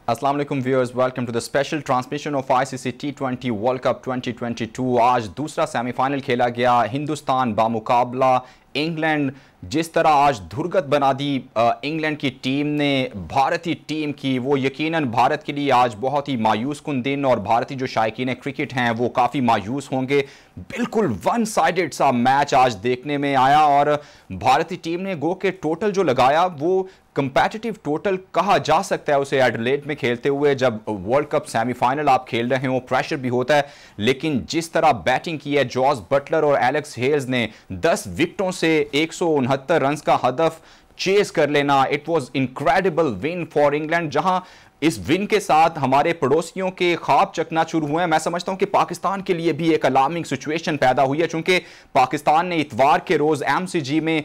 अस्सलाम वालेकुम viewers, welcome to the special transmission of ICC T20 world cup 2022। आज दूसरा सेमीफाइनल खेला गया। हिंदुस्तान बामुकाबला इंग्लैंड, जिस तरह आज धुरगत बना दी इंग्लैंड की टीम ने भारतीय टीम की, वो यकीनन भारत के लिए आज बहुत ही मायूस कुन दिन, और भारतीय जो शायकीन क्रिकेट हैं वो काफ़ी मायूस होंगे। बिल्कुल वन साइडेड सा मैच आज देखने में आया और भारतीय टीम ने गो के टोटल जो लगाया वो कंपेटिटिव टोटल कहा जा सकता है उसे। एडिलेड में खेलते हुए जब वर्ल्ड कप सेमीफाइनल आप खेल रहे हो, प्रेशर भी होता है, लेकिन जिस तरह बैटिंग की है जॉस बटलर और एलेक्स हेल्स ने 10 विकेटों से 169 रन का हदफ चेस कर लेना, it was incredible win for England. जहां इस विन के साथ हमारे पड़ोसियों के ख्वाब चकनाचूर हुए हैं। मैं समझता हूं कि पाकिस्तान के लिए भी एक अलार्मिंग सिचुएशन पैदा हुई है, चूंकि पाकिस्तान ने इतवार के रोज एमसीजी में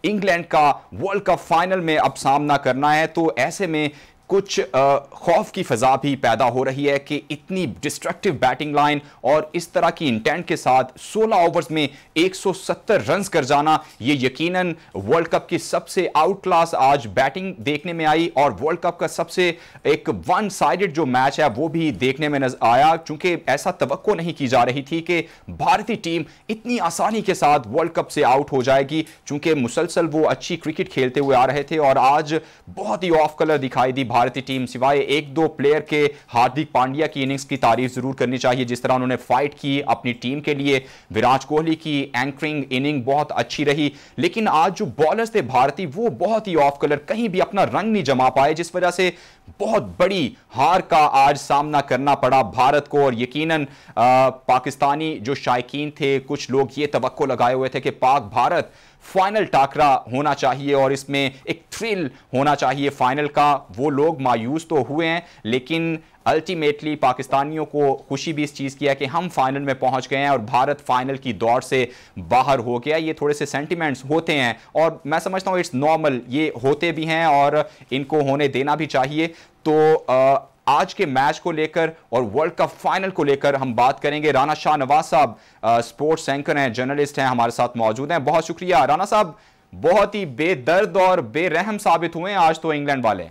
इंग्लैंड का वर्ल्ड कप फाइनल में अब सामना करना है। तो ऐसे में कुछ खौफ की फजा भी पैदा हो रही है कि इतनी डिस्ट्रक्टिव बैटिंग लाइन और इस तरह की इंटेंट के साथ 16 ओवर्स में 170 रन कर जाना, ये यकीनन वर्ल्ड कप की सबसे आउट क्लास आज बैटिंग देखने में आई और वर्ल्ड कप का सबसे एक वन साइडेड जो मैच है वो भी देखने में नजर आया। चूंकि ऐसा तवक्को नहीं की जा रही थी कि भारतीय टीम इतनी आसानी के साथ वर्ल्ड कप से आउट हो जाएगी, चूंकि मुसलसल वो अच्छी क्रिकेट खेलते हुए आ रहे थे और आज बहुत ही ऑफ कलर दिखाई दी भारतीय टीम। सिवाय एक दो प्लेयर के, हार्दिक पांड्या की इनिंग्स की तारीफ जरूर करनी चाहिए, जिस तरह उन्होंने फाइट की अपनी टीम के लिए। विराट कोहली की एंकरिंग इनिंग बहुत अच्छी रही, लेकिन आज जो बॉलर्स थे भारतीय वो बहुत ही ऑफ कलर, कहीं भी अपना रंग नहीं जमा पाए, जिस वजह से बहुत बड़ी हार का आज सामना करना पड़ा भारत को। और यकीनन पाकिस्तानी जो शायकीन थे, कुछ लोग ये तवक्को लगाए हुए थे कि पाक भारत फाइनल टाकरा होना चाहिए और इसमें एक थ्रिल होना चाहिए फाइनल का। वो लोग मायूस तो हुए हैं, लेकिन अल्टीमेटली पाकिस्तानियों को खुशी भी इस चीज़ की है कि हम फाइनल में पहुंच गए हैं और भारत फाइनल की दौड़ से बाहर हो गया। ये थोड़े से सेंटिमेंट्स होते हैं और मैं समझता हूँ इट्स नॉर्मल, ये होते भी हैं और इनको होने देना भी चाहिए। तो आज के मैच को लेकर और वर्ल्ड कप फाइनल को लेकर हम बात करेंगे। राना शाहनवाज साहब स्पोर्ट्स एंकर हैं, जर्नलिस्ट हैं, हमारे साथ मौजूद हैं। बहुत शुक्रिया राना साहब, बहुत ही बेदर्द और बेरहम साबित हुए हैं आज तो इंग्लैंड वाले।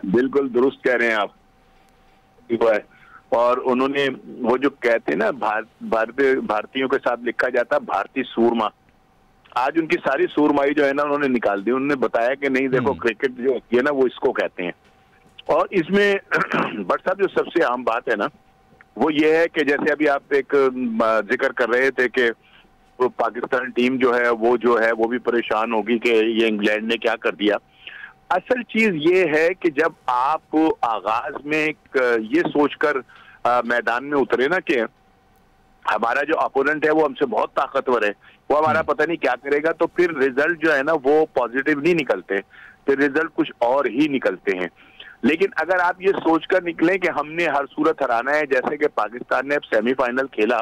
बिल्कुल दुरुस्त कह रहे हैं आप। और उन्होंने वो जो कहते हैं ना, भारतीयों के साथ लिखा जाता है भारतीय सूरमा, आज उनकी सारी सूरमाई जो है ना उन्होंने निकाल दी। उन्होंने बताया कि नहीं देखो, क्रिकेट जो होती है ना वो इसको कहते हैं। और इसमें बट साहब जो सबसे आम बात है ना वो ये है कि जैसे अभी आप एक जिक्र कर रहे थे कि वो पाकिस्तान टीम जो है वो भी परेशान होगी कि ये इंग्लैंड ने क्या कर दिया। असल चीज ये है कि जब आप आगाज में ये सोचकर मैदान में उतरे ना कि हमारा जो अपोनेंट है वो हमसे बहुत ताकतवर है, वो हमारा पता नहीं क्या करेगा, तो फिर रिजल्ट जो है ना वो पॉजिटिव नहीं निकलते, फिर रिजल्ट कुछ और ही निकलते हैं। लेकिन अगर आप ये सोचकर निकलें कि हमने हर सूरत हराना है, जैसे कि पाकिस्तान ने अब सेमीफाइनल खेला,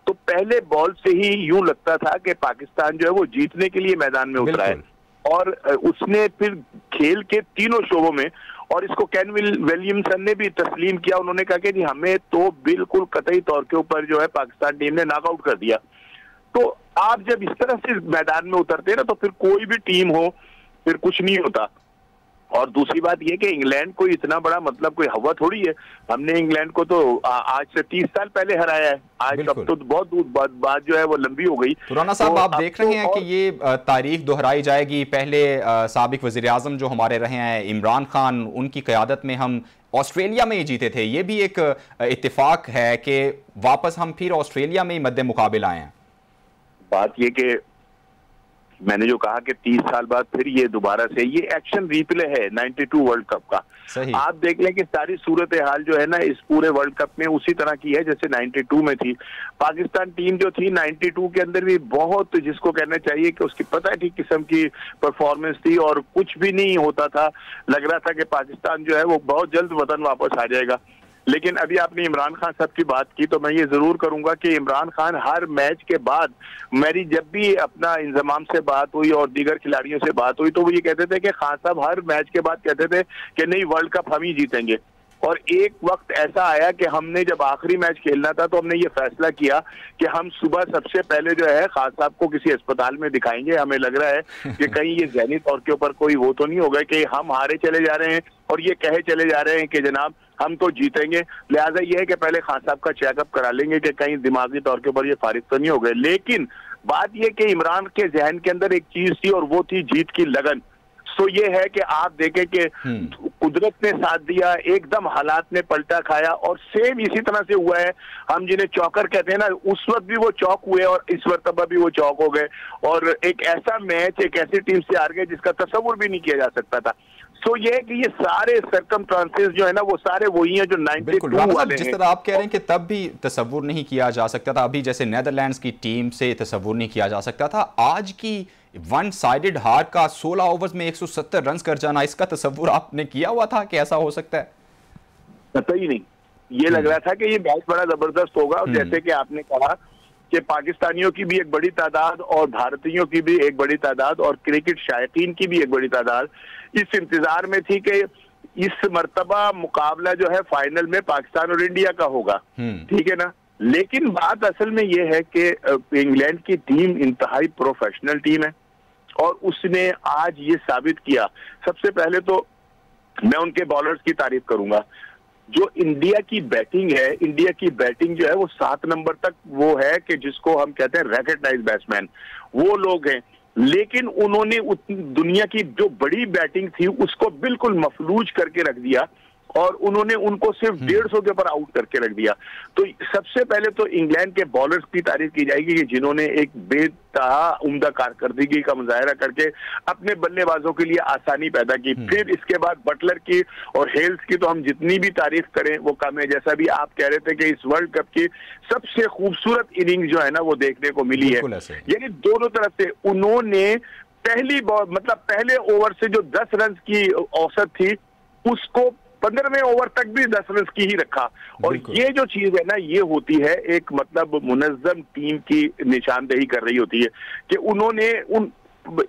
तो पहले बॉल से ही यूं लगता था कि पाकिस्तान जो है वो जीतने के लिए मैदान में उतरा है और उसने फिर खेल के तीनों शोबों में, और इसको केन विलियमसन ने भी तस्लीम किया, उन्होंने कहा कि जी हमें तो बिल्कुल कतई तौर के ऊपर जो है पाकिस्तान टीम ने नॉकआउट कर दिया। तो आप जब इस तरह से मैदान में उतरते हैं ना तो फिर कोई भी टीम हो फिर कुछ नहीं होता। और दूसरी बात यह कि इंग्लैंड को इतना बड़ा मतलब कोई हवा थोड़ी है, हमने इंग्लैंड को तो आज से 30 साल पहले हराया है। आज तब तो बहुत दूर बात जो है वो लंबी हो गई। तो राना साहब, आप देख रहे हैं कि ये तारीख दोहराई जाएगी। पहले साबिक वजीर आजम जो हमारे रहे हैं इमरान खान, उनकी क़यादत में हम ऑस्ट्रेलिया में ही जीते थे। ये भी एक इत्तेफाक है कि वापस हम फिर ऑस्ट्रेलिया में ही मद्दे मुकाबिल आए हैं। बात ये कि मैंने जो कहा कि 30 साल बाद फिर ये दोबारा से ये एक्शन रिप्ले है 92 वर्ल्ड कप का। आप देख लें कि सारी सूरत हाल जो है ना इस पूरे वर्ल्ड कप में उसी तरह की है जैसे 92 में थी। पाकिस्तान टीम जो थी 92 के अंदर भी बहुत, जिसको कहना चाहिए कि उसकी पता है ठीक किस्म की परफॉर्मेंस थी और कुछ भी नहीं होता था। लग रहा था कि पाकिस्तान जो है वो बहुत जल्द वतन वापस आ जाएगा। लेकिन अभी आपने इमरान खान साहब की बात की तो मैं ये जरूर करूंगा कि इमरान खान हर मैच के बाद, मेरी जब भी अपना इंजमाम से बात हुई और दीगर खिलाड़ियों से बात हुई तो वो ये कहते थे कि खान साहब हर मैच के बाद कहते थे कि नहीं वर्ल्ड कप हम ही जीतेंगे। और एक वक्त ऐसा आया कि हमने जब आखिरी मैच खेलना था तो हमने ये फैसला किया कि हम सुबह सबसे पहले जो है खास साहब को किसी अस्पताल में दिखाएंगे। हमें लग रहा है कि कहीं ये ज़हनी तौर के ऊपर कोई वो तो नहीं होगा कि हम हारे चले जा रहे हैं और ये कहे चले जा रहे हैं कि जनाब हम तो जीतेंगे। लिहाजा ये है कि पहले खान साहब का चेकअप करा लेंगे कि कहीं दिमागी तौर के ऊपर ये फारिग तो नहीं हो गए। लेकिन बात ये कि इमरान के जहन के अंदर एक चीज थी और वो थी जीत की लगन। तो ये है कि आप देखें कि कुदरत ने साथ दिया, एकदम हालात ने पलटा खाया और सेम इसी तरह से हुआ है। हम जिन्हें चौकर कहते हैं ना, उस वक्त भी वो चौक हुए और इस मरतबा भी वो चौक हो गए और एक ऐसा मैच एक ऐसी टीम से हार गए जिसका तस्वुर भी नहीं किया जा सकता था। तो ये है कि ये सारे सर्कमस्टांसेस जो है ना वो सारे वही हैं जो 92 वाले हैं। जिस तरह आप कह रहे हैं कि तब भी तस्वुर नहीं किया जा सकता था, अभी जैसे नेदरलैंड्स की टीम से तस्वुर नहीं किया जा सकता था, आज की वन साइडेड हार का 16 ओवर्स में 170 रन कर जाना, इसका तस्वुर आपने किया हुआ था कि ऐसा हो सकता है? पता ही नहीं, ये लग रहा था कि ये मैच बड़ा जबरदस्त होगा। और जैसे कि आपने कहा कि पाकिस्तानियों की भी एक बड़ी तादाद और भारतीयों की भी एक बड़ी तादाद और क्रिकेट शायकीन की भी एक बड़ी तादाद इस इंतजार में थी कि इस मर्तबा मुकाबला जो है फाइनल में पाकिस्तान और इंडिया का होगा, ठीक है ना। लेकिन बात असल में यह है कि इंग्लैंड की टीम इंतहाई प्रोफेशनल टीम है और उसने आज ये साबित किया। सबसे पहले तो मैं उनके बॉलर्स की तारीफ करूंगा। जो इंडिया की बैटिंग है, इंडिया की बैटिंग जो है वो 7 नंबर तक वो है कि जिसको हम कहते हैं रिकॉग्नाइज्ड बैट्समैन, वो लोग हैं। लेकिन उन्होंने दुनिया की जो बड़ी बैटिंग थी उसको बिल्कुल मफलूज करके रख दिया और उन्होंने उनको सिर्फ 150 के ऊपर आउट करके रख दिया। तो सबसे पहले तो इंग्लैंड के बॉलर्स की तारीफ की जाएगी कि जिन्होंने एक बेतहा उम्दा कारकर्दगी का मुजाहरा करके अपने बल्लेबाजों के लिए आसानी पैदा की। फिर इसके बाद बटलर की और हेल्स की तो हम जितनी भी तारीफ करें वो कम है। जैसा भी आप कह रहे थे कि इस वर्ल्ड कप की सबसे खूबसूरत इनिंग जो है ना वो देखने को मिली है। यानी दोनों तरफ से उन्होंने पहली बॉल मतलब पहले ओवर से जो 10 रन की औसत थी उसको 15वें ओवर तक भी 10 रन की ही रखा। और ये जो चीज है ना ये होती है एक मतलब मुनज्जम टीम की निशानदेही कर रही होती है कि उन्होंने उन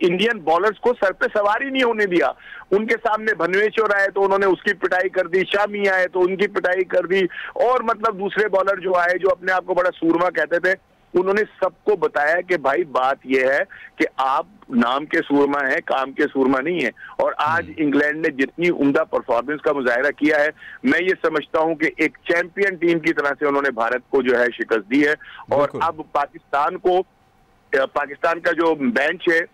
इंडियन बॉलर्स को सर पे सवारी नहीं होने दिया। उनके सामने भनवेश्वर आए तो उन्होंने उसकी पिटाई कर दी, शामी आए तो उनकी पिटाई कर दी और मतलब दूसरे बॉलर जो आए जो अपने आप को बड़ा सूरमा कहते थे उन्होंने सबको बताया कि भाई बात यह है कि आप नाम के सूरमा हैं, काम के सूरमा नहीं है। और आज इंग्लैंड ने जितनी उम्दा परफॉर्मेंस का मुजाहिरा किया है, मैं ये समझता हूं कि एक चैंपियन टीम की तरह से उन्होंने भारत को जो है शिकस्त दी है। और अब पाकिस्तान का जो बेंच है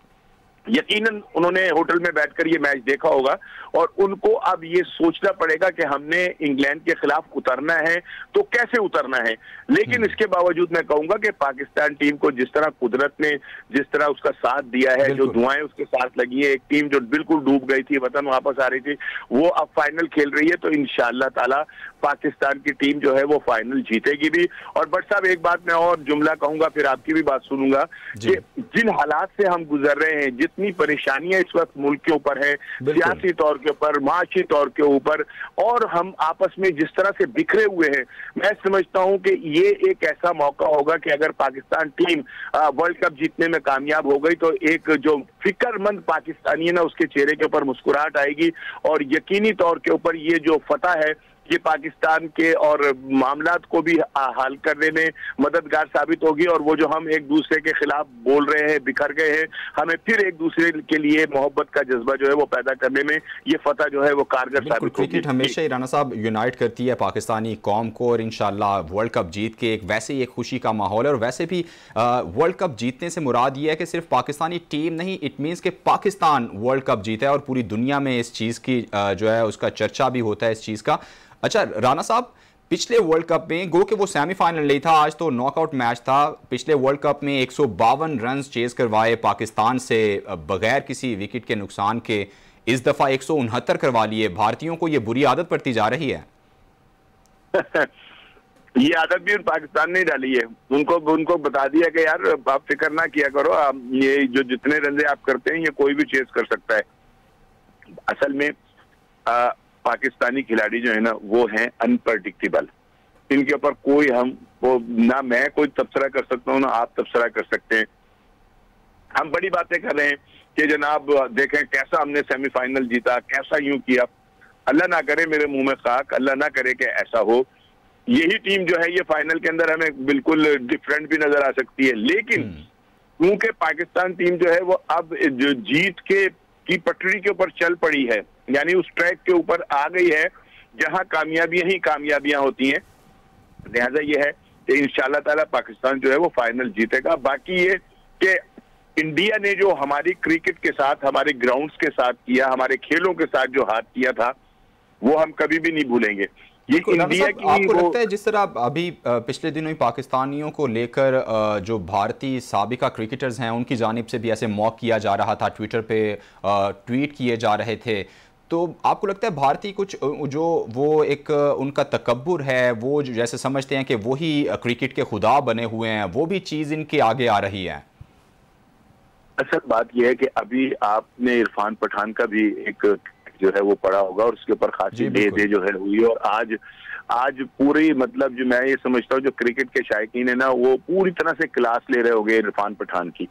यकीनन उन्होंने होटल में बैठकर ये मैच देखा होगा और उनको अब ये सोचना पड़ेगा कि हमने इंग्लैंड के खिलाफ उतरना है तो कैसे उतरना है। लेकिन इसके बावजूद मैं कहूंगा कि पाकिस्तान टीम को जिस तरह कुदरत ने जिस तरह उसका साथ दिया है, जो दुआएं उसके साथ लगी है, एक टीम जो बिल्कुल डूब गई थी, वतन वापस आ रही थी, वो अब फाइनल खेल रही है। तो इंशाअल्लाह ताला पाकिस्तान की टीम जो है वो फाइनल जीतेगी भी। और बट साहब एक बात मैं और जुमला कहूंगा फिर आपकी भी बात सुनूंगा कि जिन हालात से हम गुजर रहे हैं, जितनी परेशानियां इस वक्त मुल्क के ऊपर है, सियासी तौर के ऊपर, माशी तौर के ऊपर, और हम आपस में जिस तरह से बिखरे हुए हैं, मैं समझता हूं कि ये एक ऐसा मौका होगा कि अगर पाकिस्तान टीम वर्ल्ड कप जीतने में कामयाब हो गई तो एक जो फिक्रमंद पाकिस्तानी है ना उसके चेहरे के ऊपर मुस्कुराहट आएगी और यकीनी तौर के ऊपर ये जो फतह है ये पाकिस्तान के और मामलात को भी हल करने में मददगार साबित होगी। और वो जो हम एक दूसरे के खिलाफ बोल रहे हैं, बिखर गए हैं, हमें फिर एक दूसरे के लिए मोहब्बत का जज्बा जो है वो पैदा करने में ये फतह जो है वो कारगर साबित होगी। क्रिकेट हमेशा ही राना साहब यूनाइट करती है पाकिस्तानी कौम को और इंशाल्लाह वर्ल्ड कप जीत के एक वैसे ही एक खुशी का माहौल है। और वैसे भी वर्ल्ड कप जीतने से मुराद ये है कि सिर्फ पाकिस्तानी टीम नहीं, इट मीन्स कि पाकिस्तान वर्ल्ड कप जीता है और पूरी दुनिया में इस चीज़ की जो है उसका चर्चा भी होता है इस चीज़ का। अच्छा राना साहब, पिछले वर्ल्ड कप में गो कि वो सेमीफाइनल नहीं था, आज तो नॉकआउट मैच था, पिछले वर्ल्ड कप में 152 रन चेज करवाए पाकिस्तान से बगैर किसी विकेट के नुकसान के। इस दफा 169 करवा लिए। भारतीयों को ये बुरी आदत पड़ती जा रही है। ये आदत भी पाकिस्तान ने डाली है। उनको बता दिया कि यार आप फिक्र ना किया करो, ये जो जितने रन आप करते हैं ये कोई भी चेज कर सकता है। असल में पाकिस्तानी खिलाड़ी जो है ना वो हैं अनप्रडिक्टेबल। इनके ऊपर कोई ना मैं कोई तबसरा कर सकता हूँ ना आप तबसरा कर सकते हैं। हम बड़ी बातें कर रहे हैं कि जनाब देखें कैसा हमने सेमीफाइनल जीता, कैसा यूं किया। अल्लाह ना करे, मेरे मुंह में खाक, अल्लाह ना करे कि ऐसा हो, यही टीम जो है ये फाइनल के अंदर हमें बिल्कुल डिफरेंट भी नजर आ सकती है। लेकिन क्योंकि पाकिस्तान टीम जो है वो अब जो जीत के की पटरी के ऊपर चल पड़ी है, यानी उस ट्रैक के ऊपर आ गई है जहां कामयाबियां ही कामयाबियां होती हैं, लिहाजा ये है कि इंशाल्लाह ताला पाकिस्तान जो है वो फाइनल जीतेगा। बाकी ये कि इंडिया ने जो हमारी क्रिकेट के साथ, हमारे ग्राउंड्स के साथ किया, हमारे खेलों के साथ जो हाथ किया था, वो हम कभी भी नहीं भूलेंगे। ये इंडिया की, आपको लगता है जिस तरह अभी पिछले दिनों ही पाकिस्तानियों को लेकर जो भारतीय साबिका क्रिकेटर्स हैं उनकी जानिब से भी ऐसे मॉक किया जा रहा था, ट्विटर पे ट्वीट किए जा रहे थे, तो आपको लगता है भारतीय कुछ जो वो एक उनका तकब्बुर है, वो जैसे समझते हैं कि वही क्रिकेट के खुदा बने हुए हैं, वो भी चीज़ इनके आगे आ रही है? असल बात यह है कि अभी आपने इरफान पठान का भी एक जो है वो पढ़ा होगा और उसके ऊपर खासी दे जो है हुई, और आज पूरी मतलब जो मैं ये समझता हूँ जो क्रिकेट के शायकीन है ना, वो पूरी तरह से क्लास ले रहे होंगे इरफान पठान की।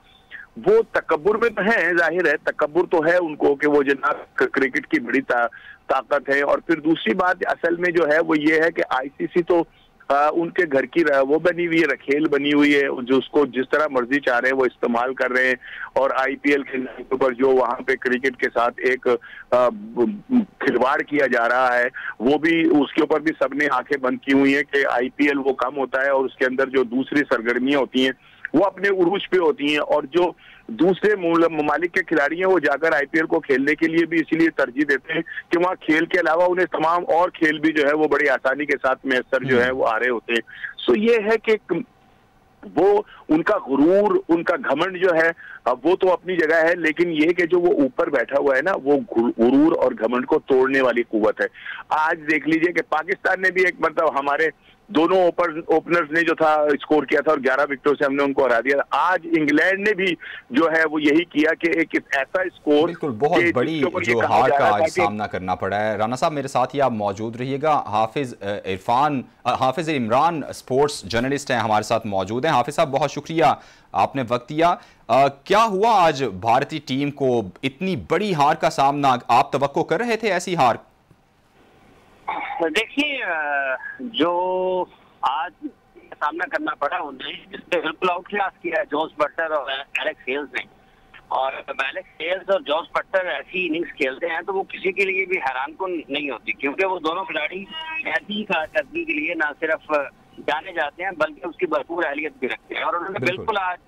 वो तकब्बुर में तो है, जाहिर है तकब्बुर तो है उनको कि वो जनाब क्रिकेट की बड़ी ताकत है। और फिर दूसरी बात असल में जो है वो ये है कि आईसीसी तो उनके घर की वो बनी हुई है, रखेल बनी हुई है, जो उसको जिस तरह मर्जी चाह रहे हैं वो इस्तेमाल कर रहे हैं। और आईपीएल के नाम पर जो वहां पे क्रिकेट के साथ एक खिलवाड़ किया जा रहा है, वो भी उसके ऊपर भी सबने आंखें बंद की हुई है कि आईपीएल वो कम होता है और उसके अंदर जो दूसरी सरगर्मियां होती हैं वो अपने उरूज पे होती हैं, और जो दूसरे ममालिक के खिलाड़ी हैं वो जाकर आईपीएल को खेलने के लिए भी इसीलिए तरजीह देते हैं कि वहाँ खेल के अलावा उन्हें तमाम और खेल भी जो है वो बड़ी आसानी के साथ मैसर जो है वो आ रहे होते हैं। सो ये है कि वो उनका गुरूर, उनका घमंड जो है वो तो अपनी जगह है, लेकिन ये कि जो वो ऊपर बैठा हुआ है ना, वो गुरूर और घमंड को तोड़ने वाली कुव्वत है। आज देख लीजिए कि पाकिस्तान ने भी एक मतलब हमारे दोनों ओपनर्स ने जो था स्कोर किया था और 11 विकेटों से हमने उनको हरा दिया। आज इंग्लैंड ने भी जो है वो यही किया कि एक ऐसा स्कोर, बिल्कुल बहुत बड़ी जो हार का आज सामना करना पड़ा है। राना साहब मेरे साथ ही आप मौजूद रहिएगा। हाफिज इमरान स्पोर्ट्स जर्नलिस्ट हैं हमारे साथ मौजूद हैं। हाफिज साहब बहुत शुक्रिया, आपने वक्त दिया। क्या हुआ आज भारतीय टीम को इतनी बड़ी हार का सामना, आप तवक्को कर रहे थे ऐसी हार? देखिए जो आज सामना करना पड़ा उन्हें, जिसने बिल्कुल आउट क्लास किया है जोस बटलर और एलेक्स हेल्स ने। और एलेक्स हेल्स और जोस बटलर ऐसी इनिंग्स खेलते हैं तो वो किसी के लिए भी हैरान कुन नहीं होती, क्योंकि वो दोनों खिलाड़ी ऐसी कारकर्दगी के लिए ना सिर्फ जाने जाते हैं बल्कि उसकी भरपूर अहलियत भी रखते हैं। और उन्होंने बिल्कुल आज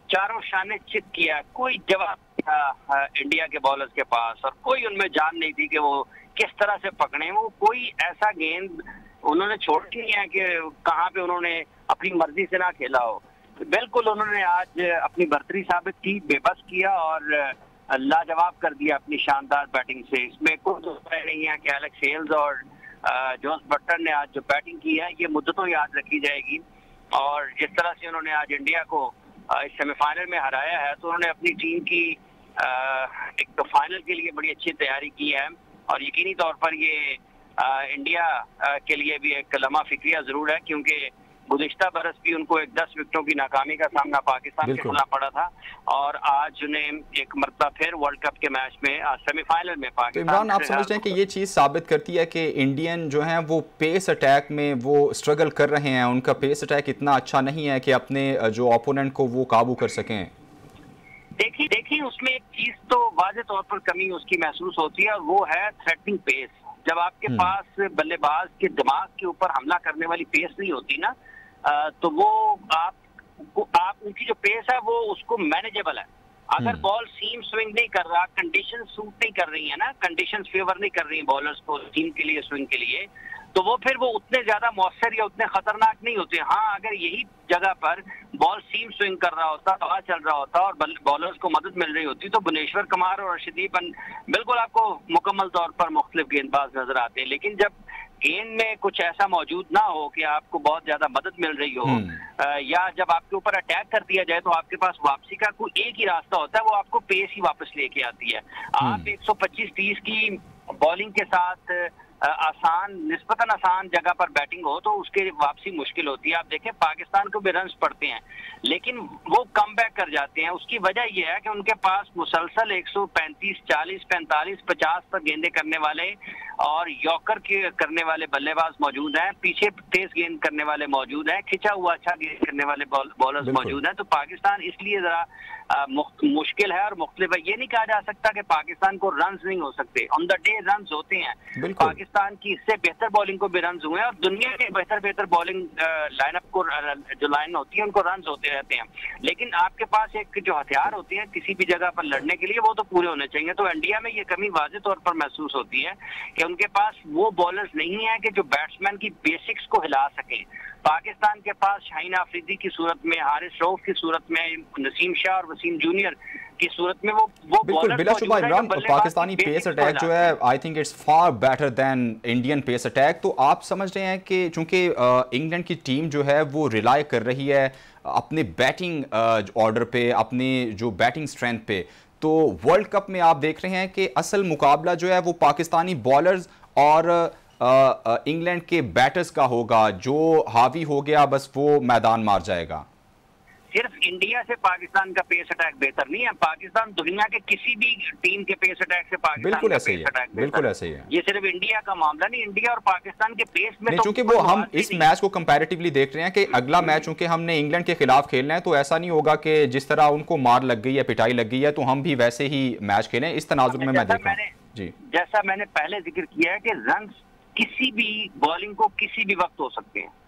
चारों शाने चित किया, कोई जवाब था इंडिया के बॉलर्स के पास और कोई उनमें जान नहीं थी कि वो किस तरह से पकड़े। वो कोई ऐसा गेंद उन्होंने छोड़ नहीं है कि कहाँ पे उन्होंने अपनी मर्जी से ना खेला हो। बिल्कुल उन्होंने आज अपनी बर्तरी साबित की, बेबस किया और लाजवाब कर दिया अपनी शानदार बैटिंग से। इसमें कोई दो राय नहीं है कि एलेक्स हेल्स और जोस बटलर ने आज जो बैटिंग की है ये मुद्दतों याद रखी जाएगी। और जिस तरह से उन्होंने आज इंडिया को इस सेमीफाइनल में हराया है तो उन्होंने अपनी टीम की एक तो फाइनल के लिए बड़ी अच्छी तैयारी की है। और यकीनी तौर पर ये इंडिया के लिए भी एक लम्हा फिक्रिया जरूर है, क्योंकि गुज़िश्ता बरस भी उनको एक 10 विकेटों की नाकामी का सामना पाकिस्तान के खिलाफ पड़ा था और आज उन्हें एक मरतबा फिर वर्ल्ड कप के मैच में सेमीफाइनल में पाकिस्तान। तो इमरान, आप समझते हैं कि ये चीज़ साबित करती है कि इंडियन जो हैं वो पेस अटैक में वो स्ट्रगल कर रहे हैं, उनका पेस अटैक इतना अच्छा नहीं है कि अपने जो ओपोनेंट को वो काबू कर सकें? देखिए उसमें एक चीज तो वाज़ेह तौर पर कमी उसकी महसूस होती है और वो है थ्रेटनिंग पेस। जब आपके पास बल्लेबाज के दिमाग के ऊपर हमला करने वाली पेस नहीं होती ना, तो वो आप उनकी जो पेस है वो उसको मैनेजेबल है। अगर बॉल सीम स्विंग नहीं कर रहा, कंडीशन सूट नहीं कर रही है ना, कंडीशंस फेवर नहीं कर रही है बॉलर्स को सीम के लिए, स्विंग के लिए, तो वो फिर वो उतने ज्यादा मौसर या उतने खतरनाक नहीं होते। हाँ, अगर यही जगह पर बॉल सीम स्विंग कर रहा होता, हवा चल रहा होता और बॉलर्स को मदद मिल रही होती तो भुवनेश्वर कुमार और अर्शदीप बिल्कुल आपको मुकम्मल तौर पर मुख्तलिफ गेंदबाज नजर आते हैं। लेकिन जब गेंद में कुछ ऐसा मौजूद ना हो कि आपको बहुत ज्यादा मदद मिल रही हो या जब आपके ऊपर अटैक कर दिया जाए तो आपके पास वापसी का कोई एक ही रास्ता होता है, वो आपको पेस ही वापस लेके आती है। आप 125-30 की बॉलिंग के साथ निस्बतन आसान जगह पर बैटिंग हो तो उसके वापसी मुश्किल होती है। आप देखें पाकिस्तान को भी रन्स पड़ते हैं लेकिन वो कम बैक कर जाते हैं। उसकी वजह यह है कि उनके पास मुसलसल 135, 40, 45, 50 तक गेंदे करने वाले और यॉर्कर के करने वाले बल्लेबाज मौजूद हैं, पीछे तेज गेंद करने वाले मौजूद हैं, खिंचा हुआ अच्छा गेंद करने वाले बॉलर्स मौजूद हैं। तो पाकिस्तान इसलिए जरा मुश्किल है और मुख्तलिफ है। ये नहीं कहा जा सकता कि पाकिस्तान को रन्स नहीं हो सकते, ऑन द डे रन्स होते हैं। पाकिस्तान की इससे बेहतर बॉलिंग को भी रन्स हुए हैं और दुनिया के बेहतर बॉलिंग लाइनअप को जो लाइन होती है उनको रन्स होते रहते हैं। लेकिन आपके पास एक जो हथियार होते हैं किसी भी जगह पर लड़ने के लिए, वो तो पूरे होने चाहिए। तो इंडिया में ये कमी वाज़ेह तौर पर महसूस होती है कि उनके पास वो बॉलर्स नहीं है कि जो बैट्समैन की बेसिक्स को हिला सके। पाकिस्तान के पास शाहीन आफरीदी की सूरत में, हारिस रऊफ की सूरत में, नसीम शाह और वसीम जूनियर की सूरत में वो बिल्कुल बिला शुबा इमरान, पाकिस्तानी पेस अटैक जो है I think it's far better than Indian pace attack. तो आप समझ रहे हैं कि चूंकि इंग्लैंड की टीम जो है वो रिलाई कर रही है अपने बैटिंग ऑर्डर पे, अपने जो बैटिंग स्ट्रेंथ पे, तो वर्ल्ड कप में आप देख रहे हैं कि असल मुकाबला जो है वो पाकिस्तानी बॉलर्स और इंग्लैंड के बैटर्स का होगा। जो हावी हो गया बस वो मैदान मार जाएगा। सिर्फ इंडिया से पाकिस्तान का पेस अटैक बेहतर नहीं है, पाकिस्तान दुनिया के किसी भी टीम के पेस अटैक से पाकिस्तान का पेस अटैक बिल्कुल ऐसे ही है। ये सिर्फ इंडिया का मामला नहीं, इंडिया और पाकिस्तान के पेस में नहीं, चूंकि वो हम इस मैच को कंपैरेटिवली देख रहे हैं कि अगला मैच चूंकि हमने इंग्लैंड के खिलाफ खेलना है, तो ऐसा नहीं होगा कि जिस तरह उनको मार लग गई है, पिटाई लग गई है, तो हम भी वैसे ही मैच खेलें। इस तनाजुर में मैं देख रहा हूं जी, जैसा मैंने पहले जिक्र किया है कि रन किसी भी बॉलिंग को किसी भी वक्त हो सकते हैं।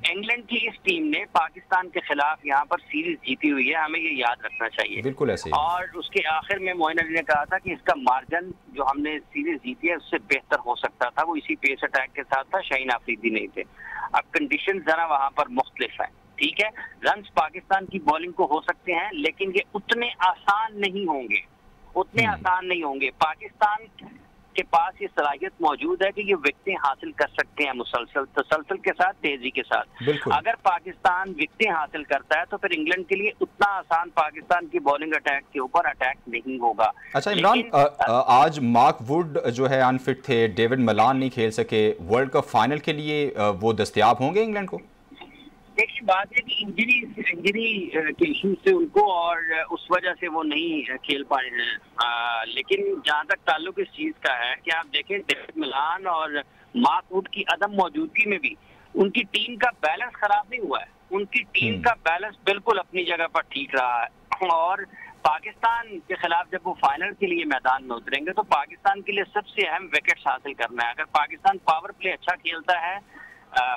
इंग्लैंड की इस टीम ने पाकिस्तान के खिलाफ यहाँ पर सीरीज जीती हुई है, हमें ये याद रखना चाहिए। बिल्कुल ऐसे। और उसके आखिर में मोइन अली ने कहा था कि इसका मार्जिन जो हमने सीरीज जीती है उससे बेहतर हो सकता था, वो इसी पेस अटैक के साथ था, शाहीन आफरीदी नहीं थे। अब कंडीशन जरा वहां पर मुख्तलिफ है, ठीक है। रन्स पाकिस्तान की बॉलिंग को हो सकते हैं लेकिन ये उतने आसान नहीं होंगे, उतने आसान नहीं होंगे। पाकिस्तान के पास ये सलाहियत मौजूद है कि ये विकेटें हासिल कर सकते हैं तसलसल के साथ, तेजी के साथ। अगर पाकिस्तान विकेटें हासिल करता है तो फिर इंग्लैंड के लिए उतना आसान पाकिस्तान की बॉलिंग अटैक के ऊपर अटैक नहीं होगा। अच्छा इमरान, आज मार्क वुड जो है अनफिट थे, डेविड मलान नहीं खेल सके, वर्ल्ड कप फाइनल के लिए वो दस्तयाब होंगे इंग्लैंड को? देखिए बात है कि इंजरी के इशू से उनको और उस वजह से वो नहीं खेल पाए हैं। लेकिन जहां तक ताल्लुक इस चीज का है कि आप देखें डेविड मलान और मार्क वुड की अदम मौजूदगी में भी उनकी टीम का बैलेंस खराब नहीं हुआ है, उनकी टीम का बैलेंस बिल्कुल अपनी जगह पर ठीक रहा है। और पाकिस्तान के खिलाफ जब वो फाइनल के लिए मैदान में उतरेंगे तो पाकिस्तान के लिए सबसे अहम विकेट्स हासिल करना है। अगर पाकिस्तान पावर प्ले अच्छा खेलता है,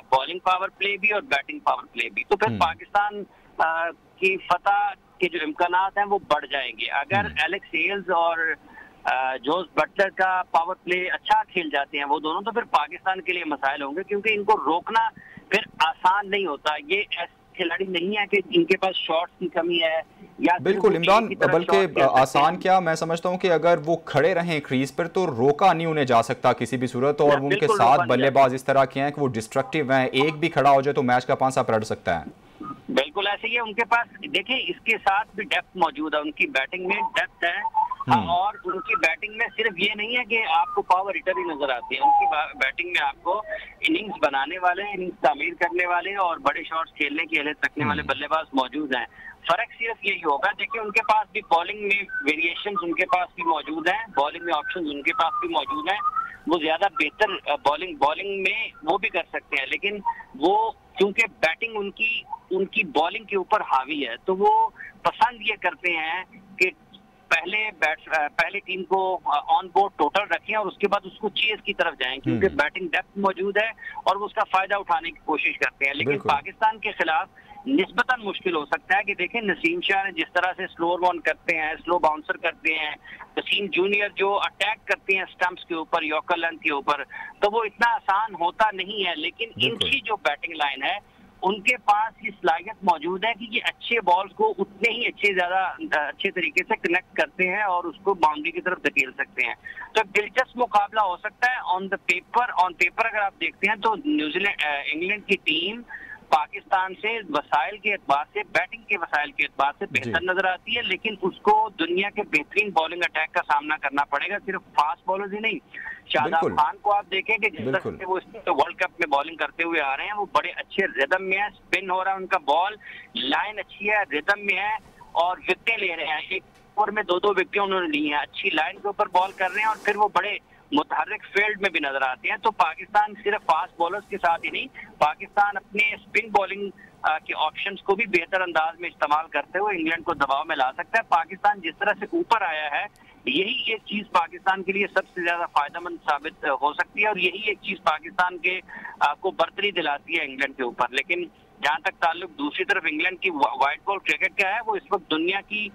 बॉलिंग पावर प्ले भी और बैटिंग पावर प्ले भी, तो फिर पाकिस्तान की फतह के जो इम्कानात हैं वो बढ़ जाएंगे। अगर एलेक्स हेल्स और जोस बटलर का पावर प्ले अच्छा खेल जाते हैं वो दोनों, तो फिर पाकिस्तान के लिए मसाइल होंगे क्योंकि इनको रोकना फिर आसान नहीं होता। ये खिलाड़ी नहीं है कि इनके पास शॉट्स की कमी है या बिल्कुल इमरान, बल्कि आसान क्या, मैं समझता हूं कि अगर वो खड़े रहें क्रीज पर तो रोका नहीं उन्हें जा सकता किसी भी सूरत। और उनके साथ बल्लेबाज इस तरह के हैं कि वो डिस्ट्रक्टिव हैं, एक भी खड़ा हो जाए तो मैच का पांसा पलट सकता है। बिल्कुल ऐसे ही है, उनके पास देखिए इसके साथ भी डेप्थ मौजूद है, उनकी बैटिंग में डेप्थ है। और उनकी बैटिंग में सिर्फ ये नहीं है कि आपको पावर हिटर ही नजर आती है, उनकी बैटिंग में आपको इनिंग्स बनाने वाले, इनिंग्स तामीर करने वाले और बड़े शॉट्स खेलने की अहलियत रखने वाले बल्लेबाज मौजूद हैं। फर्क सिर्फ यही होगा, देखिए उनके पास भी बॉलिंग में वेरिएशंस उनके पास भी मौजूद हैं, बॉलिंग में ऑप्शंस उनके पास भी मौजूद हैं। वो ज्यादा बेहतर बॉलिंग में वो भी कर सकते हैं, लेकिन वो क्योंकि बैटिंग उनकी बॉलिंग के ऊपर हावी है तो वो पसंद ये करते हैं कि पहले टीम को ऑन बोर्ड टोटल रखें और उसके बाद उसको चेज की तरफ जाएं, क्योंकि बैटिंग डेप्थ मौजूद है और वो उसका फायदा उठाने की कोशिश करते हैं। लेकिन पाकिस्तान के खिलाफ निस्बतन मुश्किल हो सकता है कि देखें नसीम शाह जिस तरह से स्लो रन करते हैं, स्लो बाउंसर करते हैं, वसीम जूनियर जो अटैक करते हैं स्टंप्स के ऊपर, यॉर्कर लेंथ के ऊपर, तो वो इतना आसान होता नहीं है। लेकिन इनकी जो बैटिंग लाइन है उनके पास ये सलाहियत मौजूद है कि ये अच्छे बॉल्स को उतने ही अच्छे तरीके से कनेक्ट करते हैं और उसको बाउंड्री की तरफ धकेल सकते हैं। तो दिलचस्प मुकाबला हो सकता है। ऑन पेपर अगर आप देखते हैं तो इंग्लैंड की टीम पाकिस्तान से वसाइल के एतबार से, बैटिंग के वसाइल के एतबार से बेहतर नजर आती है, लेकिन उसको दुनिया के बेहतरीन बॉलिंग अटैक का सामना करना पड़ेगा, सिर्फ फास्ट बॉलर्स ही नहीं। शादाब खान को आप देखें कि जिस तरह से वो वर्ल्ड कप में बॉलिंग करते हुए आ रहे हैं, वो बड़े अच्छे रिदम में है, स्पिन हो रहा है उनका बॉल, लाइन अच्छी है, रिदम में है और विकेटें ले रहे हैं। एक ओवर में 2-2 विकेटें उन्होंने ली हैं, अच्छी लाइन के ऊपर बॉल कर रहे हैं और फिर वो बड़े मुतहर्रिक फील्ड में भी नजर आते हैं। तो पाकिस्तान सिर्फ फास्ट बॉलर्स के साथ ही नहीं, पाकिस्तान अपने स्पिन बॉलिंग के ऑप्शंस को भी बेहतर अंदाज में इस्तेमाल करते हुए इंग्लैंड को दबाव में ला सकता है। पाकिस्तान जिस तरह से ऊपर आया है, यही एक चीज पाकिस्तान के लिए सबसे ज्यादा फायदेमंद साबित हो सकती है और यही एक चीज पाकिस्तान के को बर्तरी दिलाती है इंग्लैंड के ऊपर। लेकिन जहां तक ताल्लुक दूसरी तरफ इंग्लैंड की व्हाइट बॉल क्रिकेट का है, वो इस वक्त दुनिया की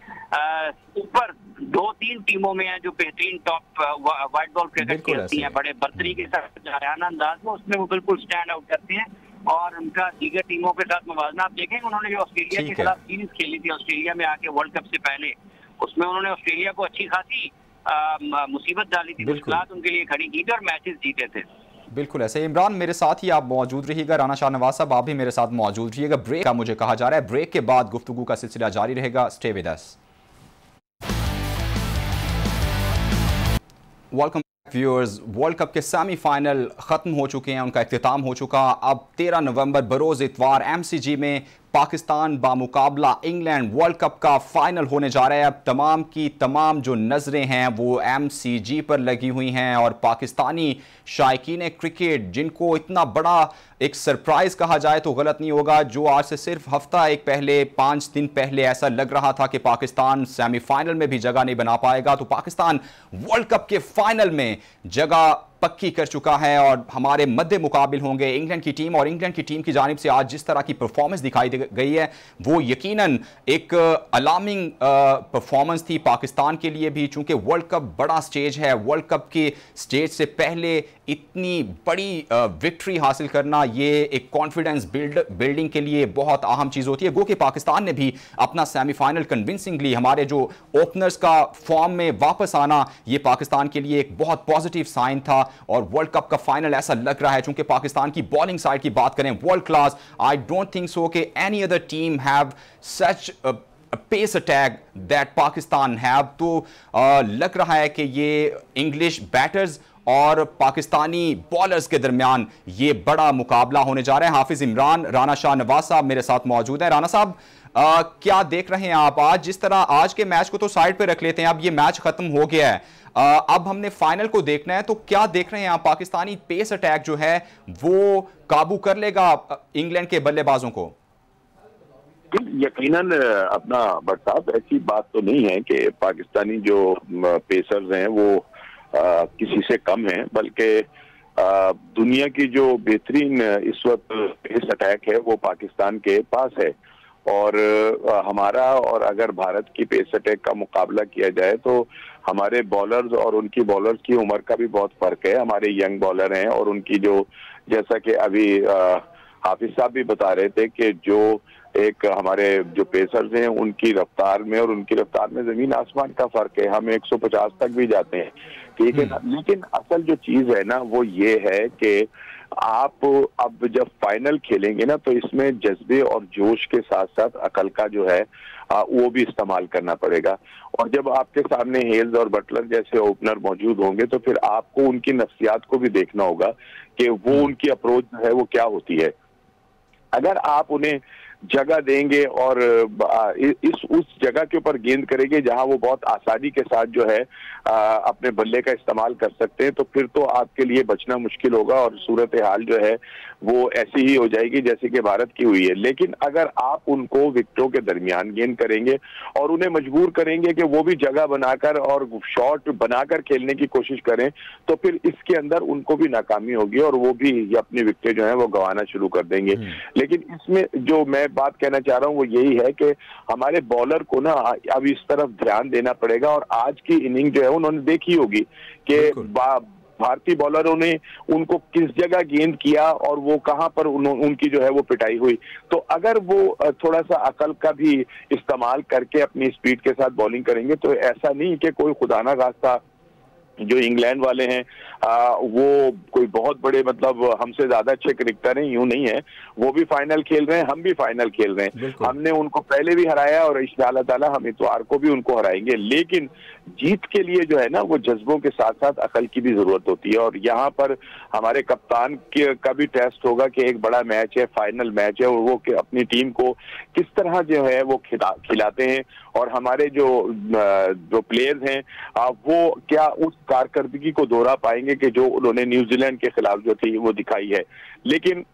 ऊपर 2-3 टीमों में है जो बेहतरीन टॉप व्हाइट बॉल क्रिकेट खेलती हैं, बड़े बर्तरी के साथ जायराना अंदाज में, उसमें वो बिल्कुल स्टैंड आउट करते हैं और उनका दीगर टीमों के साथ मुवाजना आप देखेंगे। उन्होंने जो ऑस्ट्रेलिया के खिलाफ सीरीज खेली थी ऑस्ट्रेलिया में आके वर्ल्ड कप से पहले, उसमें उन्होंने ऑस्ट्रेलिया को अच्छी खासी मुसीबत डाली थी, मुश्किलात उनके लिए खड़ी की थी और मैचेस जीते थे। बिल्कुल ऐसे। इमरान, मेरे साथ ही आप मौजूद रहिएगा, राना शाहनवाज साहब आप भी मेरे साथ मौजूद रहिएगा। ब्रेक का मुझे कहा जा रहा है, ब्रेक के बाद गुफ्तगू का सिलसिला जारी रहेगा। Stay with us. Welcome viewers. World cup के सेमीफाइनल ख़त्म हो चुके हैं, उनका इख्तिताम हो चुका। अब 13 नवंबर बरोज़ इतवार MCG में पाकिस्तान बामुकाबला इंग्लैंड वर्ल्ड कप का फाइनल होने जा रहा है। अब तमाम की तमाम जो नज़रें हैं वो MCG पर लगी हुई हैं और पाकिस्तानी शायकीन क्रिकेट, जिनको इतना बड़ा एक सरप्राइज़ कहा जाए तो गलत नहीं होगा, जो आज से सिर्फ हफ्ता एक पहले 5 दिन पहले ऐसा लग रहा था कि पाकिस्तान सेमीफाइनल में भी जगह नहीं बना पाएगा, तो पाकिस्तान वर्ल्ड कप के फाइनल में जगह पक्की कर चुका है और हमारे मद्दे मुकाबिल होंगे इंग्लैंड की टीम। और इंग्लैंड की टीम की जानिब से आज जिस तरह की परफॉर्मेंस दिखाई गई है वो यकीनन एक अलार्मिंग परफॉर्मेंस थी पाकिस्तान के लिए भी, चूंकि वर्ल्ड कप बड़ा स्टेज है। वर्ल्ड कप के स्टेज से पहले इतनी बड़ी विक्ट्री हासिल करना ये एक कॉन्फिडेंस बिल्डिंग के लिए बहुत अहम चीज़ होती है। गो कि पाकिस्तान ने भी अपना सेमीफाइनल कन्विंसिंगली, हमारे जो ओपनर्स का फॉर्म में वापस आना, ये पाकिस्तान के लिए एक बहुत पॉजिटिव साइन था। और वर्ल्ड कप का फाइनल ऐसा लग रहा है, चूंकि पाकिस्तान की बॉलिंग साइड की बात करें world class, I don't think so कि any other team have such pace attack that Pakistan have. तो लग रहा है कि ये इंग्लिश बैटर्स और पाकिस्तानी बॉलर्स के दरमियान ये बड़ा मुकाबला होने जा रहा है। हाफिज इमरान, राना शाहनवाज साहब मेरे साथ मौजूद हैं। राना साहब, क्या देख रहे हैं आप आज? जिस तरह आज के मैच को तो साइड पे रख लेते हैं, अब ये मैच खत्म हो गया है, अब हमने फाइनल को देखना है, तो क्या देख रहे हैं आप? पाकिस्तानी पेस अटैक जो है वो काबू कर लेगा इंग्लैंड के बल्लेबाजों को? यकीनन अपना भट्ट साहब, ऐसी बात तो नहीं है कि पाकिस्तानी जो पेसर्स हैं वो किसी से कम हैं, बल्कि दुनिया की जो बेहतरीन इस वक्त पेस अटैक है वो पाकिस्तान के पास है। और हमारा और अगर भारत की पेस अटैक का मुकाबला किया जाए तो हमारे बॉलर्स और उनकी बॉलर्स की उम्र का भी बहुत फर्क है। हमारे यंग बॉलर हैं और उनकी जो, जैसा कि अभी हाफिज साहब भी बता रहे थे कि जो एक हमारे जो पेसर्स हैं उनकी रफ्तार में और उनकी रफ्तार में जमीन आसमान का फर्क है। हम 150 तक भी जाते हैं, ठीक है ना। लेकिन असल जो चीज है ना वो ये है कि आप अब जब फाइनल खेलेंगे ना तो इसमें जज्बे और जोश के साथ साथ अकल का जो है वो भी इस्तेमाल करना पड़ेगा। और जब आपके सामने हेल्स और बटलर जैसे ओपनर मौजूद होंगे तो फिर आपको उनकी नफ्सियात को भी देखना होगा कि वो उनकी अप्रोच जो है वो क्या होती है। अगर आप उन्हें जगह देंगे और उस जगह के ऊपर गेंद करेंगे जहां वो बहुत आसानी के साथ जो है अपने बल्ले का इस्तेमाल कर सकते हैं, तो फिर तो आपके लिए बचना मुश्किल होगा और सूरत हाल जो है वो ऐसी ही हो जाएगी जैसे कि भारत की हुई है। लेकिन अगर आप उनको विकेटों के दरमियान गेंद करेंगे और उन्हें मजबूर करेंगे कि वो भी जगह बनाकर और शॉट बनाकर खेलने की कोशिश करें, तो फिर इसके अंदर उनको भी नाकामी होगी और वो भी अपनी विकेटें जो है वो गंवाना शुरू कर देंगे। लेकिन इसमें जो मैं बात कहना चाह रहा हूं वो यही है कि हमारे बॉलर को ना अब इस तरफ ध्यान देना पड़ेगा। और आज की इनिंग जो है उन्होंने देखी होगी कि भारतीय बॉलरों ने उनको किस जगह गेंद किया और वो कहां पर उनकी जो है वो पिटाई हुई। तो अगर वो थोड़ा सा अकल का भी इस्तेमाल करके अपनी स्पीड के साथ बॉलिंग करेंगे तो ऐसा नहीं कि कोई खुदा ना खास्ता जो इंग्लैंड वाले हैं वो कोई बहुत बड़े मतलब हमसे ज्यादा अच्छे क्रिकेटर हैं, यूं नहीं है। वो भी फाइनल खेल रहे हैं, हम भी फाइनल खेल रहे हैं। हमने उनको पहले भी हराया और इंशाअल्लाह ताला हम इतवार को भी उनको हराएंगे। लेकिन जीत के लिए जो है ना वो जज्बों के साथ साथ अकल की भी जरूरत होती है। और यहाँ पर हमारे कप्तान का भी टेस्ट होगा कि एक बड़ा मैच है, फाइनल मैच है, और वो अपनी टीम को किस तरह जो है वो खिलाते हैं। और हमारे जो प्लेयर्स हैं वो क्या उस कारकर्दगी को दोहरा पाएंगे कि जो उन्होंने न्यूजीलैंड के खिलाफ जो थी वो दिखाई है। लेकिन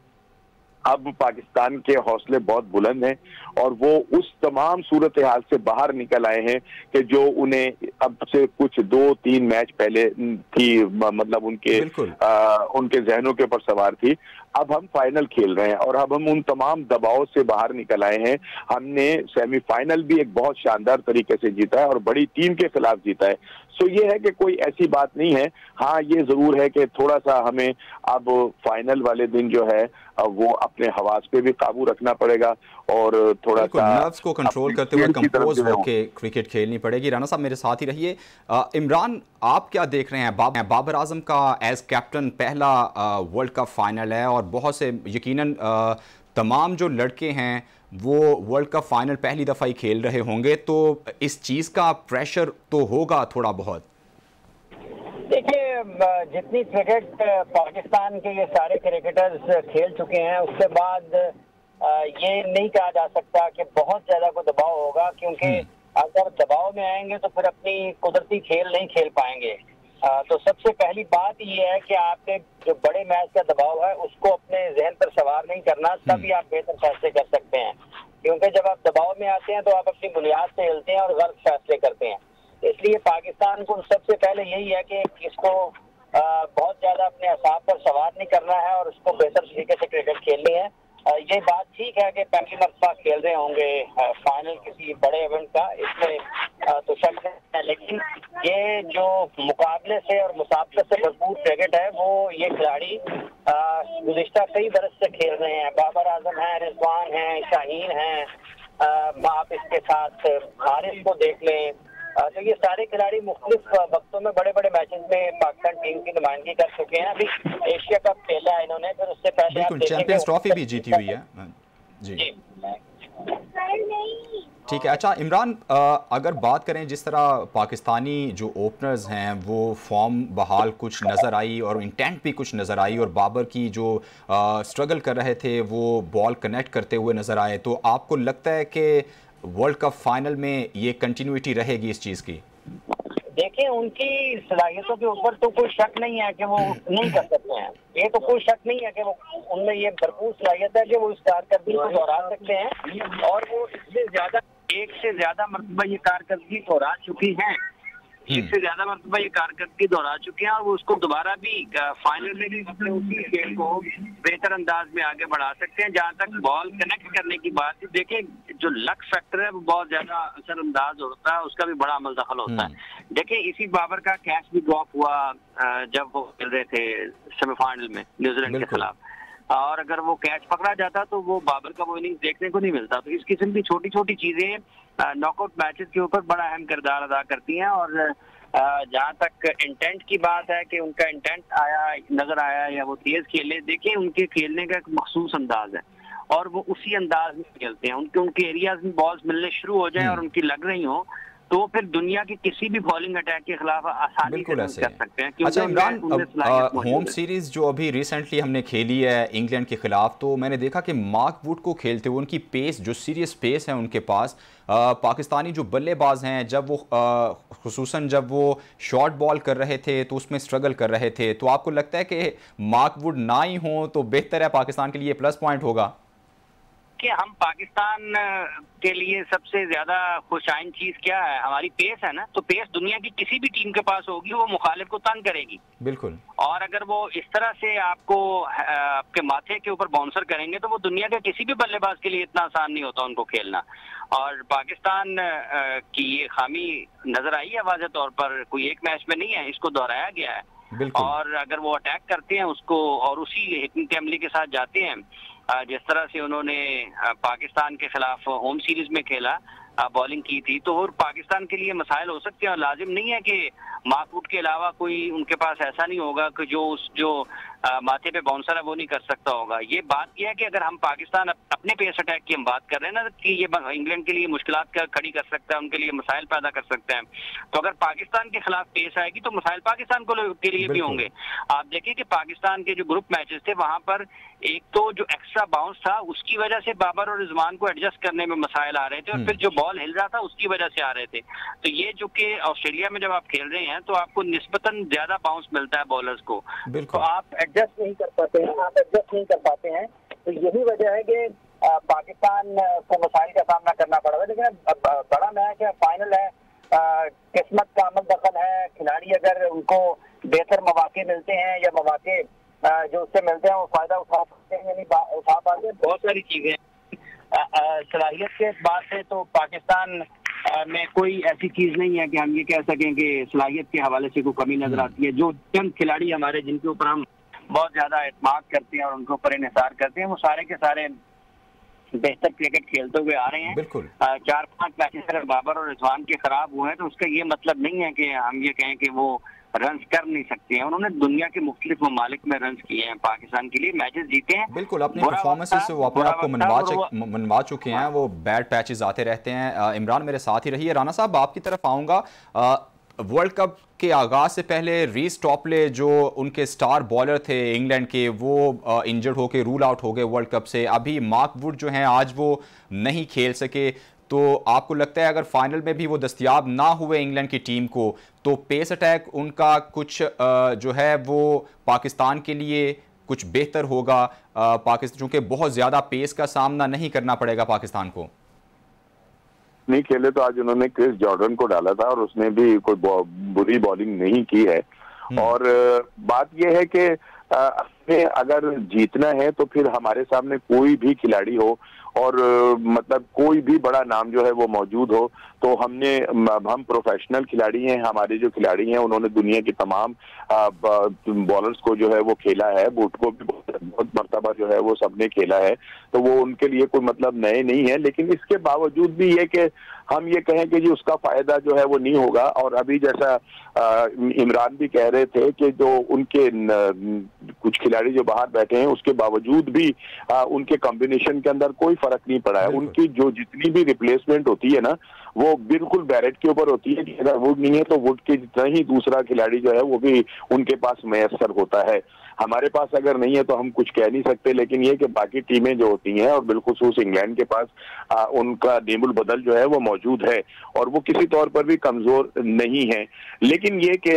अब पाकिस्तान के हौसले बहुत बुलंद हैं और वो उस तमाम सूरत हाल से बाहर निकल आए हैं कि जो उन्हें अब से कुछ 2-3 मैच पहले थी, मतलब उनके जहनों के ऊपर सवार थी। अब हम फाइनल खेल रहे हैं और अब हम उन तमाम दबाव से बाहर निकल आए हैं। हमने सेमीफाइनल भी एक बहुत शानदार तरीके से जीता है और बड़ी टीम के खिलाफ जीता है। सो ये है कि कोई ऐसी बात नहीं है। हाँ, ये जरूर है कि थोड़ा सा हमें अब फाइनल वाले दिन जो है वो अपने हवास पे भी काबू रखना पड़ेगा और थोड़ा सा नर्व्स को कंट्रोल करते हुए कंपोज होकर क्रिकेट खेलनी पड़ेगी। राना साहब मेरे साथ ही रहिए। इमरान, आप क्या देख रहे हैं? बाबर आजम का एज कैप्टन पहला वर्ल्ड कप फाइनल है और बहुत से यकीनन तमाम जो लड़के हैं वो वर्ल्ड कप फाइनल पहली दफ़ा ही खेल रहे होंगे, तो इस चीज़ का प्रेशर तो होगा थोड़ा बहुत। देखिए, जितनी क्रिकेट पाकिस्तान के ये सारे क्रिकेटर्स खेल चुके हैं उसके बाद ये नहीं कहा जा सकता कि बहुत ज्यादा कोई दबाव होगा, क्योंकि अगर दबाव में आएंगे तो फिर अपनी कुदरती खेल नहीं खेल पाएंगे। तो सबसे पहली बात ये है कि आपके जो बड़े मैच का दबाव है उसको अपने जहन पर सवार नहीं करना, तभी आप बेहतर फैसले कर सकते हैं। क्योंकि जब आप दबाव में आते हैं तो आप अपनी बुनियाद से हिलते हैं और गलत फैसले करते हैं। इसलिए पाकिस्तान को सबसे पहले यही है कि इसको बहुत ज्यादा अपने असाब पर सवार नहीं करना है और उसको बेहतर तरीके से क्रिकेट खेलनी है। ये बात ठीक है कि पहली मरतबा खेल रहे होंगे फाइनल किसी बड़े इवेंट का, इसमें तो शक है। लेकिन ये जो मुकाबले से और मुसाबकत से भरपूर क्रिकेट है वो ये खिलाड़ी गुज़िश्ता कई बरस से खेल रहे हैं। बाबर आजम है, रिजवान है, शाहीन है, आप इसके साथ हारिस को देख लें। तो ये सारे खिलाड़ी मुख्तलिफ वक्तों में बड़े बड़े मैचेस में पाकिस्तान टीम की नुमाइंदगी कर चुके हैं। अभी एशिया कप खेला है इन्होंने, फिर उससे पहले चैंपियंस ट्रॉफी भी जीती हुई है जी। ठीक है। अच्छा इमरान, अगर बात करें जिस तरह पाकिस्तानी जो ओपनर्स हैं वो फॉर्म बहाल कुछ नज़र आई और इंटेंट भी कुछ नज़र आई, और बाबर की जो स्ट्रगल कर रहे थे वो बॉल कनेक्ट करते हुए नज़र आए, तो आपको लगता है कि वर्ल्ड कप फाइनल में ये कंटिन्यूटी रहेगी इस चीज़ की? देखिए, उनकी सलाहियतों के ऊपर तो कोई शक नहीं है कि वो नहीं कर सकते हैं। ये तो कोई शक नहीं है कि वो उनमें ये भरपूर सलाहियत है कि वो इस कारकर्दगी को दोहरा सकते हैं और वो इससे ज्यादा एक से ज्यादा मरतबा ये कारकर्दगी दोहरा चुकी हैं। एक से ज्यादा मरतबा ये कारकर्दगी दोहरा चुके हैं और वो उसको दोबारा भी फाइनल में भी अपने उसी खेल को बेहतर अंदाज में आगे बढ़ा सकते हैं। जहाँ तक बॉल कनेक्ट करने की बात है, देखिए जो लक फैक्टर है वो बहुत ज्यादा असरअंदाज होता है, उसका भी बड़ा अमल दखल होता है। देखिए इसी बाबर का कैच भी ड्रॉप हुआ जब वो खेल रहे थे सेमीफाइनल में न्यूजीलैंड के खिलाफ, और अगर वो कैच पकड़ा जाता तो वो बाबर का वो इनिंग्स देखने को नहीं मिलता। तो इस किस्म की छोटी छोटी चीजें नॉकआउट मैचेस के ऊपर बड़ा अहम किरदार अदा करती हैं। और जहाँ तक इंटेंट की बात है कि उनका इंटेंट नजर आया या वो तेज खेले, देखिए उनके खेलने का एक मखसूस अंदाज है और वो उसी अंदाज में खेलते हैं। उनके एरियाज में बॉल्स मिलने शुरू हो जाए और उनकी लग रही हो तो फिर दुनिया के किसी भी बॉलिंग अटैक के खिलाफ आसानी से कर सकते हैं। अच्छा इमरान, होम सीरीज जो अभी रिसेंटली हमने खेली है इंग्लैंड के खिलाफ, तो मैंने देखा कि मार्क वुड को खेलते हुए उनकी पेस, जो सीरियस पेस है उनके पास, पाकिस्तानी जो बल्लेबाज हैं जब वो खुसूसन जब वो शॉर्ट बॉल कर रहे थे तो उसमें स्ट्रगल कर रहे थे, तो आपको लगता है कि मार्क वुड ना ही हो तो बेहतर है, पाकिस्तान के लिए प्लस पॉइंट होगा? कि हम पाकिस्तान के लिए सबसे ज्यादा खुशाइन चीज क्या है? हमारी पेस है ना। तो पेस दुनिया की किसी भी टीम के पास होगी, वो मुखालिफ को तंग करेगी। बिल्कुल। और अगर वो इस तरह से आपको आपके माथे के ऊपर बाउंसर करेंगे तो वो दुनिया के किसी भी बल्लेबाज के लिए इतना आसान नहीं होता उनको खेलना। और पाकिस्तान की ये खामी नजर आई है वाज़ेह तौर पर, कोई एक मैच में नहीं है, इसको दोहराया गया है। और अगर वो अटैक करते हैं उसको और उसी हिकमत अमली के साथ जाते हैं जिस तरह से उन्होंने पाकिस्तान के खिलाफ होम सीरीज में खेला, बॉलिंग की थी, तो और पाकिस्तान के लिए मसाइल हो सकते हैं। और लाजिम नहीं है कि माकूट के अलावा कोई उनके पास ऐसा नहीं होगा कि जो माथे पे बाउंसर है वो नहीं कर सकता होगा। ये बात यह है कि अगर हम पाकिस्तान अपने पेस अटैक की हम बात कर रहे हैं ना कि ये इंग्लैंड के लिए मुश्किलात खड़ी कर सकता है, उनके लिए मसाइल पैदा कर सकते हैं, तो अगर पाकिस्तान के खिलाफ पेश आएगी तो मसाइल पाकिस्तान के लिए भी होंगे। आप देखिए कि पाकिस्तान के जो ग्रुप मैचेस थे वहां पर एक तो जो एक्स्ट्रा बाउंस था उसकी वजह से बाबर और रिजवान को एडजस्ट करने में मसाइल आ रहे थे, और फिर जो बॉल हिल रहा था उसकी वजह से आ रहे थे। तो ये जो कि ऑस्ट्रेलिया में जब आप खेल रहे हैं तो आपको निस्बतन ज्यादा बाउंस मिलता है बॉलर्स को, तो आप एडजस्ट नहीं कर पाते हैं, तो यही वजह है कि पाकिस्तान को मसाइल का सामना करना पड़ रहा है। लेकिन बड़ा मैच है, फाइनल है, किस्मत का अमल दखल है। खिलाड़ी अगर उनको बेहतर मौके मिलते हैं या मौके जो उससे मिलते हैं वो फायदा उठा सकते हैं, यानी उठा पाते हैं। बहुत सारी चीजें सलाहियत के बाद से तो पाकिस्तान में कोई ऐसी चीज नहीं है कि हम ये कह सकें कि सलाहियत के हवाले से कोई कमी नजर आती है। जो चंद खिलाड़ी हमारे जिनके ऊपर हम बहुत ज्यादा एतमाद करते हैं और उनके ऊपर इन्हिसार करते हैं, वो सारे के सारे बेहतर क्रिकेट खेलते हुए आ रहे हैं। बिल्कुल 4-5 मैचेस अगर बाबर और रिजवान के खराब हुए हैं तो उसका ये मतलब नहीं है कि हम ये कहें कि वो रन कर नहीं सकते हैं। उन्होंने दुनिया के मुख्तलिफ ममालिक में रन किए हैं, पाकिस्तान के लिए मैचेस जीते हैं। बिल्कुल अपनी परफॉर्मेंस से वो अपने आप को मनवा चुके हैं। वो बैड पैचेस आते रहते हैं। इमरान मेरे साथ ही रहिए। राना साहब आपकी तरफ आऊँगा। वर्ल्ड कप के आगाज से पहले रीस टॉपले जो उनके स्टार बॉलर थे इंग्लैंड के, वो इंजर्ड होके रूल आउट हो गए वर्ल्ड कप से। अभी मार्क वुड जो हैं आज वो नहीं खेल सके, तो आपको लगता है अगर फाइनल में भी वो दस्तयाब ना हुए इंग्लैंड की टीम को तो पेस अटैक उनका कुछ जो है वो पाकिस्तान के लिए कुछ बेहतर होगा? पाकिस्तान चूंकि बहुत ज़्यादा पेस का सामना नहीं करना पड़ेगा पाकिस्तान को। नहीं खेले तो आज उन्होंने क्रिस जॉर्डन को डाला था और उसने भी कोई बुरी बॉलिंग नहीं की है। और बात यह है कि अगर जीतना है तो फिर हमारे सामने कोई भी खिलाड़ी हो और मतलब कोई भी बड़ा नाम जो है वो मौजूद हो, तो हम प्रोफेशनल खिलाड़ी हैं। हमारे जो खिलाड़ी हैं उन्होंने दुनिया की तमाम बॉलर्स को जो है वो खेला है, बुट को भी बहुत मर्तबा जो है वो सबने खेला है, तो वो उनके लिए कोई मतलब नए नहीं है। लेकिन इसके बावजूद भी ये कि हम ये कहें कि जी उसका फायदा जो है वो नहीं होगा। और अभी जैसा इमरान भी कह रहे थे कि जो उनके कुछ खिलाड़ी जो बाहर बैठे हैं उसके बावजूद भी उनके कॉम्बिनेशन के अंदर कोई फर्क नहीं पड़ा है। उनकी जो जितनी भी रिप्लेसमेंट होती है ना वो बिल्कुल बैरेट के ऊपर होती है कि अगर वुड नहीं है तो वुड के जितना ही दूसरा खिलाड़ी जो है वो भी उनके पास मैसर होता है। हमारे पास अगर नहीं है तो हम कुछ कह नहीं सकते। लेकिन ये कि बाकी टीमें जो होती हैं और बिलखुसूस इंग्लैंड के पास उनका नेमुल बदल जो है वो मौजूद है और वो किसी तौर पर भी कमजोर नहीं है। लेकिन ये कि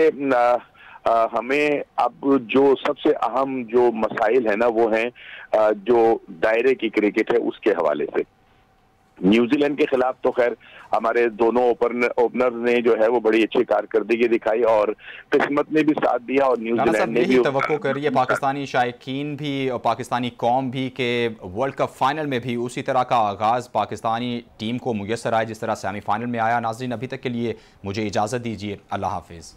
हमें अब जो सबसे अहम जो मसाइल है ना वो हैं जो दायरे की क्रिकेट है उसके हवाले से। न्यूजीलैंड के खिलाफ तो खैर हमारे दोनों ओपनर ने जो है वो बड़ी अच्छी कारकर्दगी दिखाई और किस्मत ने भी साथ दिया और न्यूजीलैंड ने भी तवक्को कर रही है पाकिस्तानी शायकीन भी और पाकिस्तानी कौम भी के वर्ल्ड कप फाइनल में भी उसी तरह का आगाज़ पाकिस्तानी टीम को मुयस्सर आए जिस तरह सेमीफाइनल में आया। नाज़रीन अभी तक के लिए मुझे इजाज़त दीजिए। अल्लाह हाफिज़।